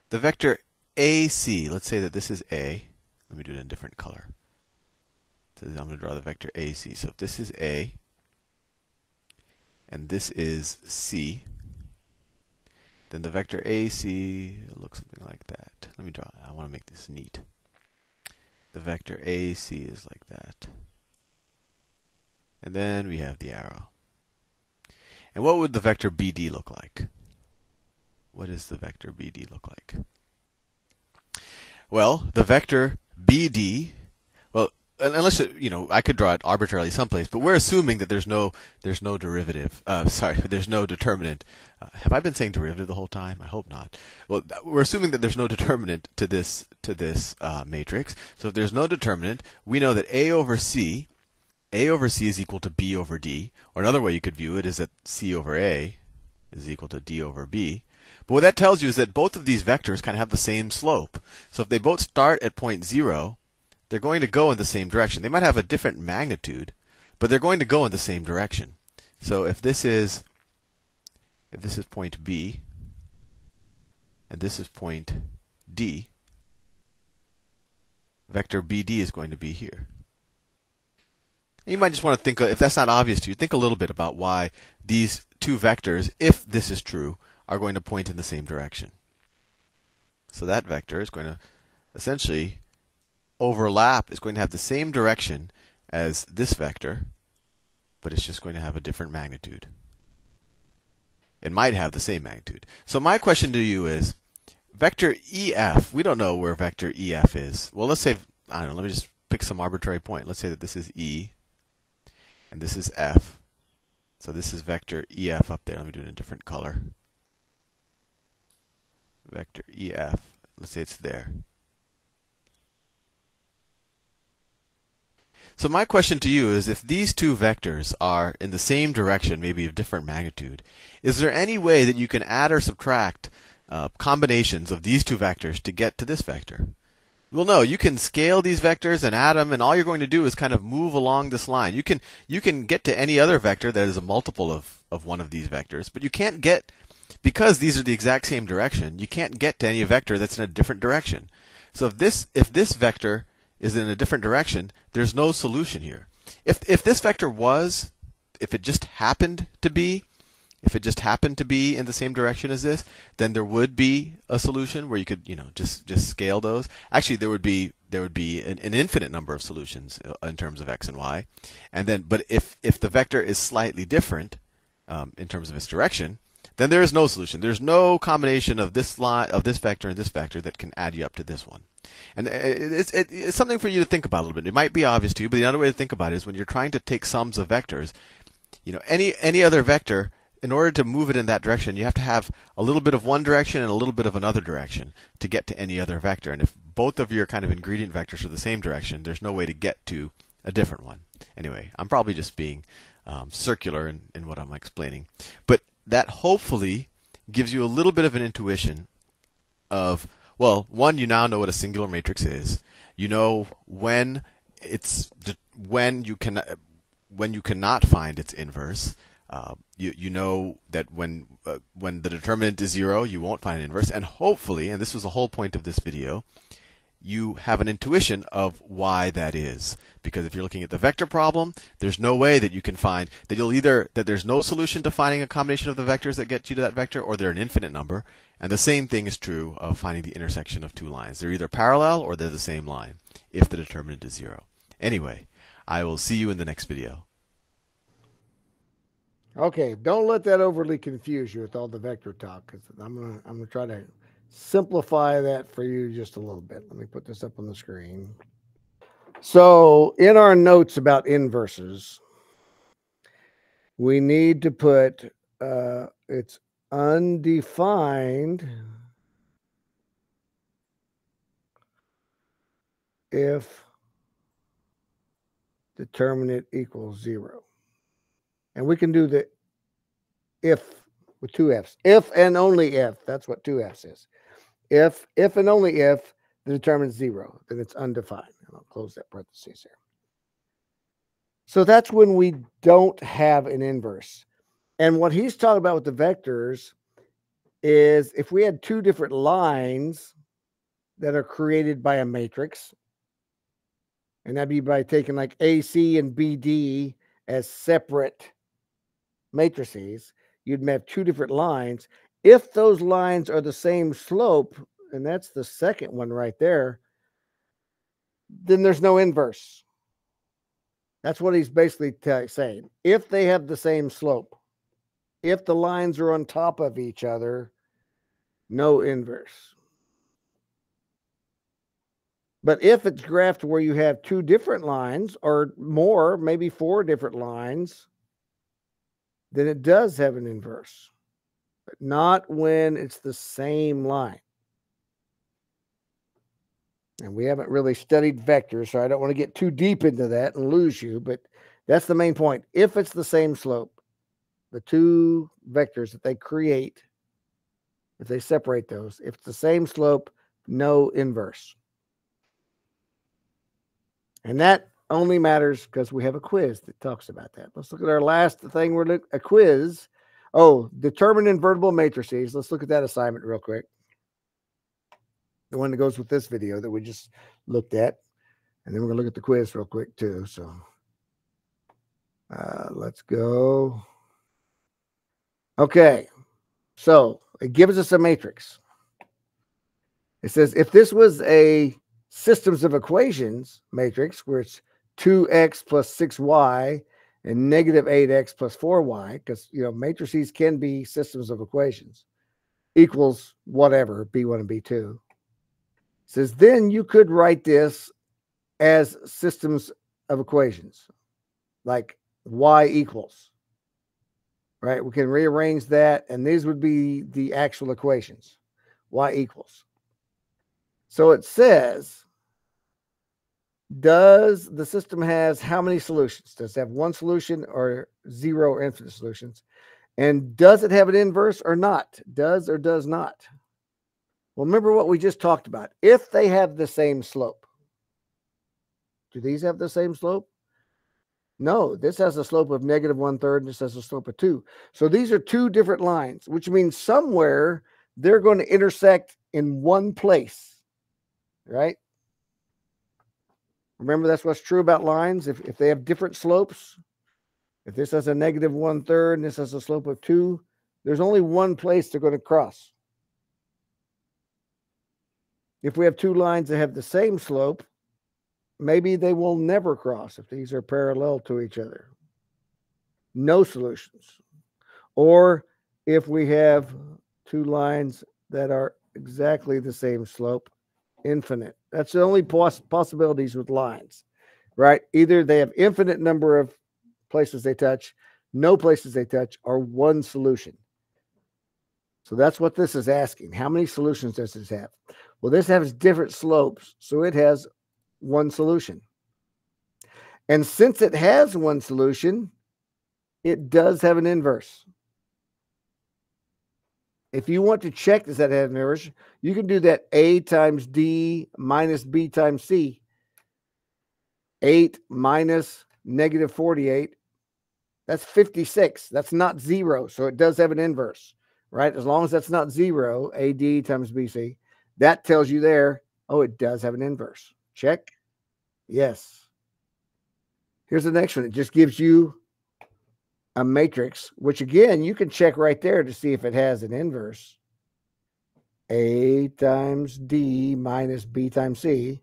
the vector AC, let's say that this is A. Let me do it in a different color. So I'm going to draw the vector AC. So if this is A, and this is C, then the vector AC looks something like that. Let me draw. I want to make this neat. The vector AC is like that. And then we have the arrow. And what would the vector BD look like? What does the vector BD look like? Well, the vector BD, well, unless I could draw it arbitrarily someplace, but we're assuming that there's no derivative. There's no determinant. Have I been saying derivative the whole time? I hope not. Well, we're assuming that there's no determinant to this matrix. So if there's no determinant, we know that A over C is equal to B over D. Or another way you could view it is that C over A is equal to D over B. But what that tells you is that both of these vectors kind of have the same slope. So if they both start at point 0, they're going to go in the same direction. They might have a different magnitude, but they're going to go in the same direction. So if this is point B, and this is point D, vector BD is going to be here. And you might just want to think, if that's not obvious to you, think a little bit about why these two vectors, if this is true, are going to point in the same direction. So that vector is going to essentially overlap, is going to have the same direction as this vector, but it's just going to have a different magnitude. It might have the same magnitude. So my question to you is, vector EF, we don't know where vector EF is. Well, let's say, I don't know, let me just pick some arbitrary point. Let's say that this is E, and this is F. So this is vector EF up there. Let me do it in a different color. Vector EF, let's say it's there. So my question to you is, if these two vectors are in the same direction, maybe of different magnitude, is there any way that you can add or subtract combinations of these two vectors to get to this vector? Well, no, you can scale these vectors and add them, and all you're going to do is kind of move along this line. You can get to any other vector that is a multiple of one of these vectors, but you can't get, because these are the exact same direction, you can't get to any vector that's in a different direction. So if this vector is in a different direction, there's no solution here. If this vector was, if it just happened to be in the same direction as this, then there would be a solution where you could, just scale those. Actually, there would be an infinite number of solutions in terms of x and y. And then, but if the vector is slightly different in terms of its direction, then there is no solution. There's no combination of this line, of this vector and this vector that can add you up to this one. And it's something for you to think about a little bit. It might be obvious to you, but the other way to think about it is when you're trying to take sums of vectors, any other vector, in order to move it in that direction, you have to have a little bit of one direction and a little bit of another direction to get to any other vector. And if both of your kind of ingredient vectors are the same direction, there's no way to get to a different one. Anyway, I'm probably just being circular in what I'm explaining. But that hopefully gives you a little bit of an intuition of, well, one, you now know what a singular matrix is. You know when you cannot find its inverse. You know that when the determinant is 0, you won't find an inverse. And hopefully, and this was the whole point of this video, you have an intuition of why that is. Because if you're looking at the vector problem, there's no way that you can find that there's no solution to finding a combination of the vectors that get you to that vector, or they're an infinite number. And the same thing is true of finding the intersection of two lines. They're either parallel or they're the same line if the determinant is 0. Anyway, I will see you in the next video. Okay, don't let that overly confuse you with all the vector talk, because I'm gonna try to simplify that for you just a little bit. Let me put this up on the screen. So in our notes about inverses, we need to put it's undefined if determinant equals 0. And we can do the if with 2 F's. If and only if. That's what 2 F's is. If and only if the determinant is 0, then it's undefined. And I'll close that parenthesis here. So that's when we don't have an inverse. And what he's talking about with the vectors is if we had two different lines that are created by a matrix, and that'd be by taking like AC and BD as separate matrices, you'd have two different lines. If those lines are the same slope, and that's the second one right there, then there's no inverse. That's what he's basically saying. If they have the same slope, if the lines are on top of each other, no inverse. But if it's graphed where you have two different lines or more, maybe 4 different lines, then it does have an inverse, but not when it's the same line. And we haven't really studied vectors, so I don't want to get too deep into that and lose you, but that's the main point. If it's the same slope, the two vectors that they create, if they separate those, if it's the same slope, no inverse. And that only matters because we have a quiz that talks about that. Let's look at our last thing. We're looking a quiz. Oh, determine invertible matrices. Let's look at that assignment real quick. The one that goes with this video that we just looked at. And then we're going to look at the quiz real quick too. So let's go. Okay. So it gives us a matrix. It says if this was a systems of equations matrix where it's 2x plus 6y and negative 8x plus 4y, because matrices can be systems of equations, equals whatever, B1 and B2. It says then you could write this as systems of equations, like y equals, right? We can rearrange that, and these would be the actual equations, y equals. So it says, does the system has how many solutions? Does it have one solution or 0 or infinite solutions? And does it have an inverse or not? Does or does not? Well, remember what we just talked about. If they have the same slope, do these have the same slope? No, this has a slope of negative 1/3 and this has a slope of 2. So these are two different lines, which means somewhere they're going to intersect in one place, right? Remember, that's what's true about lines. If they have different slopes, if this has a negative 1/3 and this has a slope of 2, there's only one place they're going to cross. If we have two lines that have the same slope, maybe they will never cross if these are parallel to each other. No solutions. Or if we have two lines that are exactly the same slope, infinite. That's the only possibilities with lines, right? Either they have infinite number of places they touch, no places they touch, or one solution. So that's what this is asking. How many solutions does this have? Well, this has different slopes, so it has one solution. And since it has one solution, it does have an inverse. If you want to check does that have an inverse, you can do that A times D minus B times C. 8 minus negative 48. That's 56. That's not 0. So it does have an inverse, right? As long as that's not 0, AD times BC, that tells you there, oh, it does have an inverse. Check. Yes. Here's the next one. It just gives you a matrix, which again, you can check right there to see if it has an inverse. A times D minus B times C,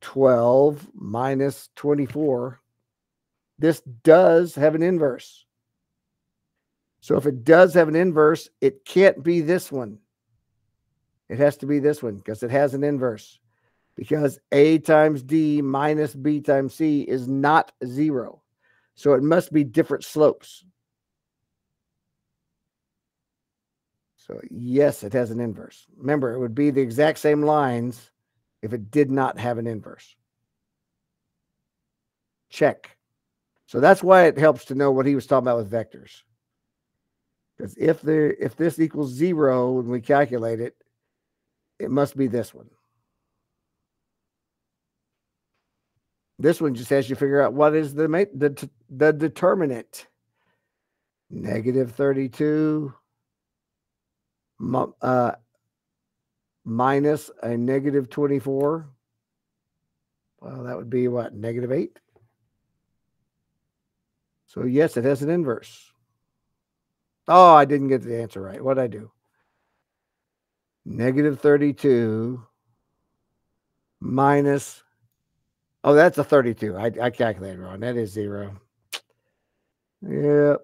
12 minus 24. This does have an inverse. So if it does have an inverse, it can't be this one. It has to be this one because it has an inverse. Because A times D minus B times C is not 0. So it must be different slopes. So yes, it has an inverse. Remember, it would be the exact same lines if it did not have an inverse. Check. So that's why it helps to know what he was talking about with vectors. Because if this equals 0 when we calculate it, It must be this one. This one just has you figure out what is the determinant. Negative 32 minus a negative 24. Well, that would be what? Negative 8. So yes, it has an inverse. Oh, I didn't get the answer right. What did I do? Negative 32 minus, oh, that's a 32. I calculated wrong. That is 0. Yep.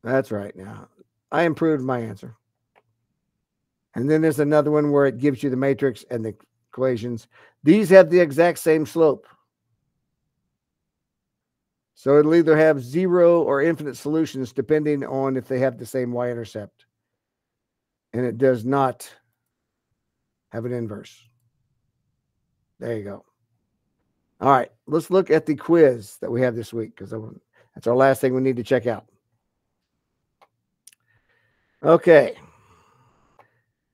That's right now. I improved my answer. And then there's another one where it gives you the matrix and the equations. These have the exact same slope. So it'll either have 0 or infinite solutions depending on if they have the same y-intercept. And it does not have an inverse. There you go. All right, let's look at the quiz that we have this week because that's our last thing we need to check out. Okay.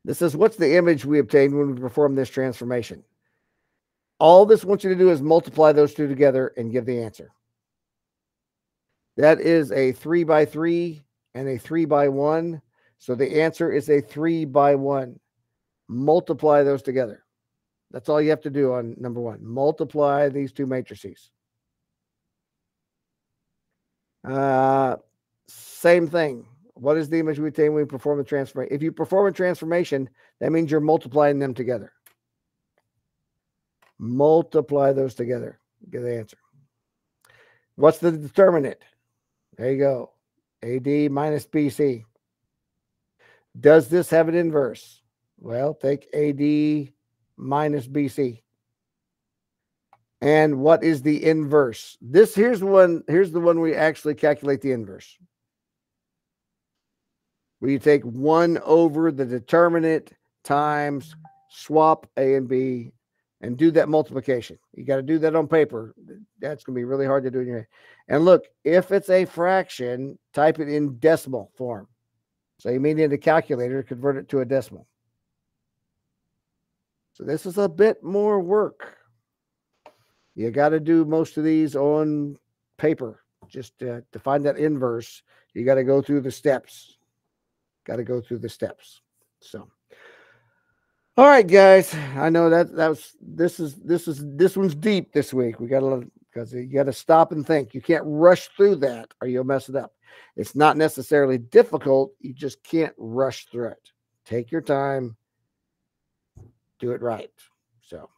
This is what's the image we obtained when we perform this transformation. All this wants you to do is multiply those two together and give the answer. That is a 3 by 3 and a 3 by 1. So the answer is a 3 by 1. Multiply those together. That's all you have to do on number 1. Multiply these two matrices. Same thing. What is the image we obtain when we perform the transformation? If you perform a transformation, that means you're multiplying them together. Multiply those together. Get the answer. What's the determinant? There you go. AD minus BC. Does this have an inverse? Well, take AD minus BC. And what is the inverse? Here's the one we actually calculate the inverse. Where you take 1 over the determinant times swap A and B and do that multiplication. You got to do that on paper. That's going to be really hard to do in your head. And look, if it's a fraction, type it in decimal form. So you may need a calculator to convert it to a decimal. So this is a bit more work. You got to do most of these on paper. Just to find that inverse, you got to go through the steps. So, all right, guys. I know this one's deep this week. We got to, because you got to stop and think. You can't rush through that or you'll mess it up. It's not necessarily difficult. You just can't rush through it. Take your time. Do it right. So,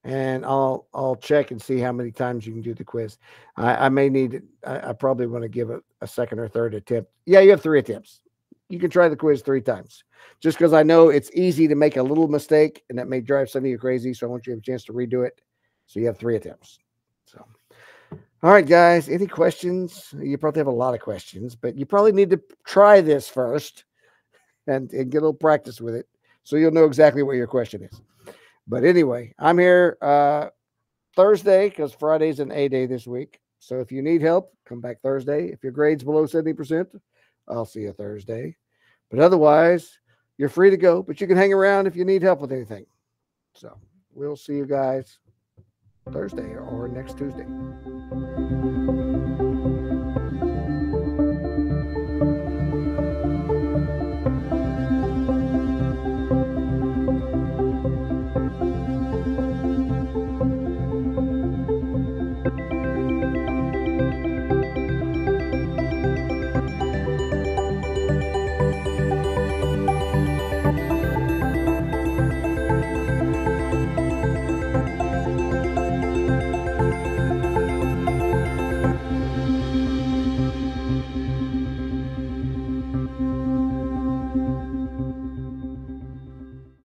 and I'll check and see how many times you can do the quiz. I may need it. I probably want to give it a second or third attempt. Yeah, you have 3 attempts. You can try the quiz 3 times. Just because I know it's easy to make a little mistake, and that may drive some of you crazy, so I want you to have a chance to redo it. So you have 3 attempts. So, all right, guys, any questions? You probably have a lot of questions, but you probably need to try this first and get a little practice with it so you'll know exactly what your question is. But anyway, I'm here Thursday because Friday's an A day this week. So if you need help, come back Thursday. If your grade's below 70%, I'll see you Thursday. But otherwise, you're free to go, but you can hang around if you need help with anything. So we'll see you guys Thursday or next Tuesday.